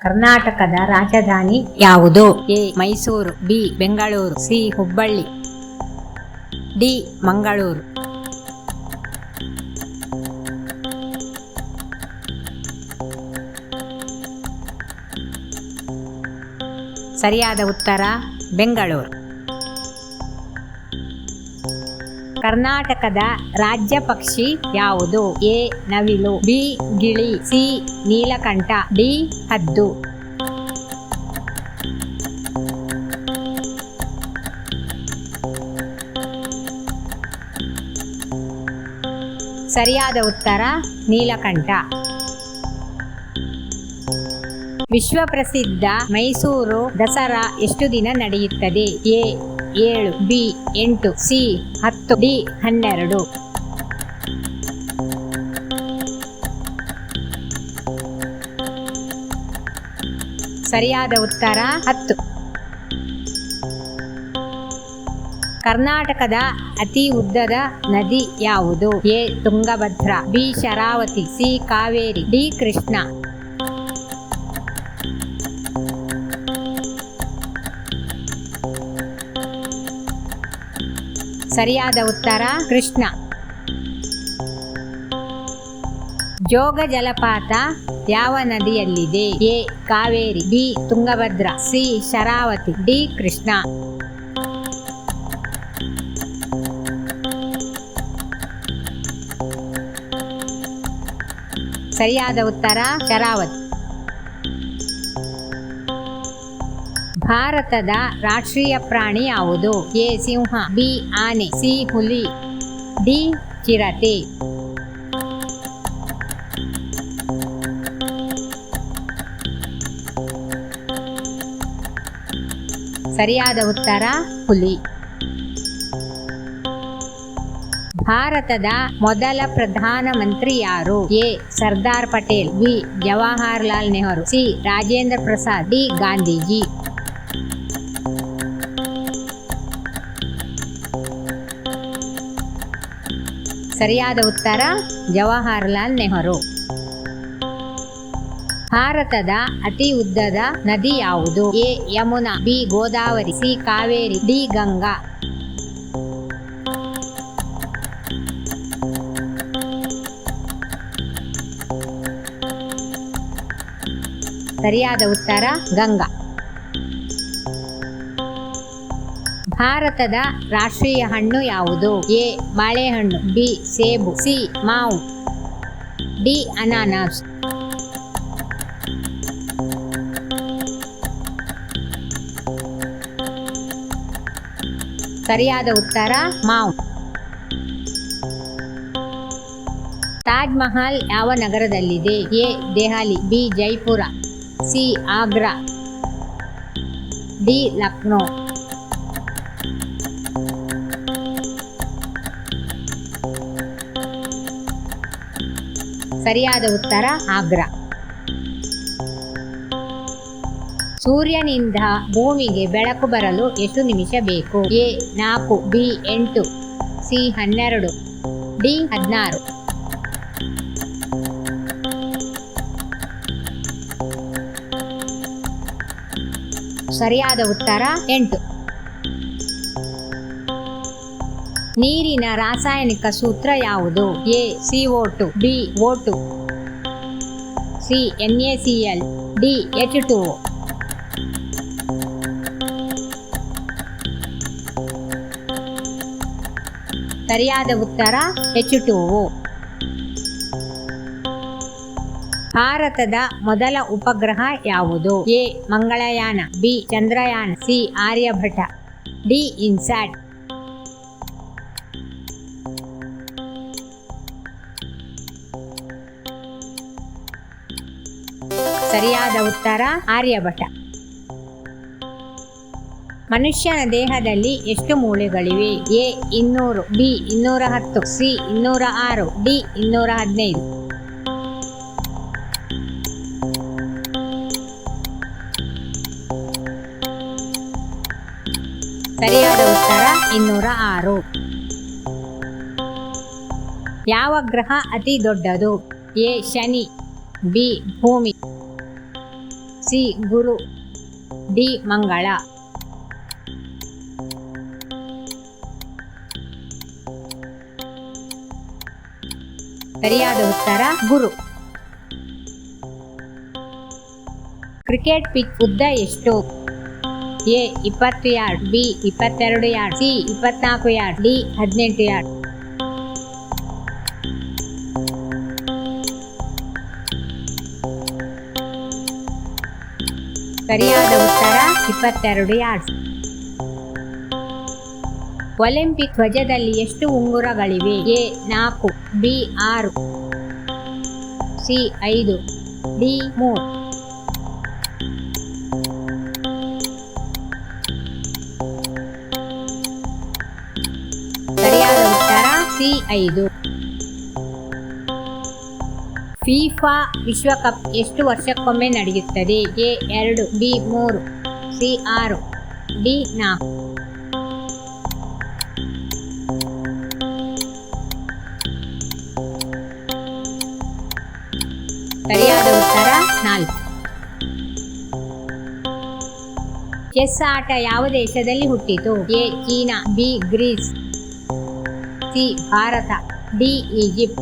ಕರ್ನಾಟಕದ ರಾಜಧಾನಿ ಯಾವುದು? A Mysuru, B Bengaluru, C Hubballi, D Mangaluru. ಸರಿಯಾದ ಉತ್ತರ ಬೆಂಗಳೂರು. ಕರ್ನಾಟಕದ ರಾಜ್ಯ ಪಕ್ಷಿ ಯಾವುದು? ಎ ನವಿಲು, ಬಿ ಗಿಳಿ, ಸಿ ನೀಲಕಂಠ, ಡಿ ಹದ್ದು. ಸರಿಯಾದ ಉತ್ತರ ನೀಲಕಂಠ. ವಿಶ್ವ ಪ್ರಸಿದ್ಧ ಮೈಸೂರು ದಸರಾ ಎಷ್ಟು ದಿನ ನಡೆಯುತ್ತದೆ? A 7, B 8, C 10, D 12. ಸರಿಯಾದ ಉತ್ತರ 10. ಕರ್ನಾಟಕದ ಅತಿ ಉದ್ದದ ನದಿ ಯಾವುದು? A Tungabhadra, B Sharavati, C Kaveri, D Krishna. ಸರಿಯಾದ ಉತ್ತರ ಕೃಷ್ಣ. ಜೋಗ ಜಲಪಾತ ಯಾವ ನದಿಯಲ್ಲಿದೆ? A Kaveri, B Tungabhadra, C Sharavati, D Krishna. ಸರಿಯಾದ ಉತ್ತರ ಶರಾವತಿ. ಭಾರತದ ರಾಷ್ಟ್ರೀಯ ಪ್ರಾಣಿ ಯಾವುದು? ಎ ಸಿಂಹ, ಬಿ ಆನೆ, ಸಿ ಹುಲಿ, ಡಿ ಚಿರತೆ. ಸರಿಯಾದ ಉತ್ತರ ಹುಲಿ. ಭಾರತದ ಮೊದಲ ಪ್ರಧಾನಮಂತ್ರಿ ಯಾರು? A Sardar Patel, B Jawaharlal Nehru, C Rajendra Prasad, D Gandhiji. ಸರಿಯಾದ ಉತ್ತರ ಜವಾಹರಲಾಲ್ ನೆಹರು. ಭಾರತದ ಅತಿ ಉದ್ದದ ನದಿ ಯಾವುದು? A Yamuna, B Godavari, C Kaveri, D Ganga. ಸರಿಯಾದ ಉತ್ತರ ಗಂಗಾ. ಭಾರತದ ರಾಷ್ಟ್ರೀಯ ಹಣ್ಣು ಯಾವುದು? ಎ ಬಾಳೆಹಣ್ಣು, ಬಿ ಸೇಬು, ಸಿ ಮಾವು, ಡಿ ಅನಾನಸ್. ಸರಿಯಾದ ಉತ್ತರ ಮಾವು. ತಾಜ್ ಮಹಲ್ ಯಾವ ನಗರದಲ್ಲಿದೆ? A Delhi, B Jaipur, C Agra, D Lucknow. ಸರಿಯಾದ ಉತ್ತರ ಆಗ್ರಾ. ಸೂರ್ಯನಿಂದ ಭೂಮಿಗೆ ಬೆಳಕು ಬರಲು ಎಷ್ಟು ನಿಮಿಷ ಬೇಕು? A 4, B 8, C 12, D 16. ಸರಿಯಾದ ಉತ್ತರ 8. ನೀರಿನ ರಾಸಾಯನಿಕ ಸೂತ್ರ ಯಾವುದು? A CO2, B O2, C NaCl, D H2O. ಸರಿಯಾದ ಉತ್ತರ H2O. ಭಾರತದ ಮೊದಲ ಉಪಗ್ರಹ ಯಾವುದು? A Mangalyaan, B Chandrayaan, C Aryabhata, D INSAT. ಸರಿಯಾದ ಉತ್ತರ ಆರ್ಯಭಟ. ಮನುಷ್ಯನ ದೇಹದಲ್ಲಿ ಎಷ್ಟು ಮೂಳೆಗಳಿವೆ? A 200, B 210, C 206, D 215. ಸರಿಯಾದ ಉತ್ತರ 206. ಯಾವ ಗ್ರಹ ಅತಿ ದೊಡ್ಡದು? ಎ ಶನಿ, ಬಿ ಭೂಮಿ, ಸಿ ಗುರು, ಡಿ ಮಂಗಳ. ಸರಿಯಾದ ಉತ್ತರ ಗುರು. ಕ್ರಿಕೆಟ್ ಪಿಚ್ ಉದ್ದ ಎಷ್ಟು? A 20 yard, B 22 yard, C 24 yard, D 18 yard. ಸರಿಯಾದ ಉತ್ತರ 22 ಯಾರ್ಡ್ಸ್. ಒಲಿಂಪಿಕ್ ಧ್ವಜದಲ್ಲಿ ಎಷ್ಟು ಉಂಗುರಗಳಿವೆ? A 4, B 6, C 5, D 3. ಸರಿಯಾದ ಉತ್ತರ ಸಿ 5. ಫಿಫಾ ವಿಶ್ವಕಪ್ ಎಷ್ಟು ವರ್ಷಕ್ಕೊಮ್ಮೆ ನಡೆಯುತ್ತದೆ? A 2, B 3, C 6, D 4. ಸರಿಯಾದ ಉತ್ತರ 4. ಚೆಸ್ ಆಟ ಯಾವ ದೇಶದಲ್ಲಿ ಹುಟ್ಟಿತು? A China, B Greece, C Bharat, D Egypt.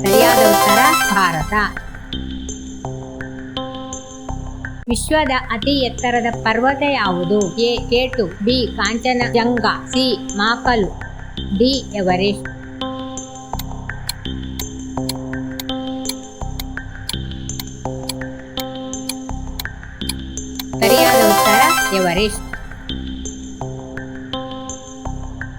ಸರಿಯಾದ ಉತ್ತರ ಭಾರತ. ವಿಶ್ವದ ಅತಿ ಎತ್ತರದ ಪರ್ವತ ಯಾವುದು? A K two, B Kanchenjunga, C Makalu, D Everest. ಸರಿಯಾದ ಉತ್ತರ ಎವರೆಸ್ಟ್.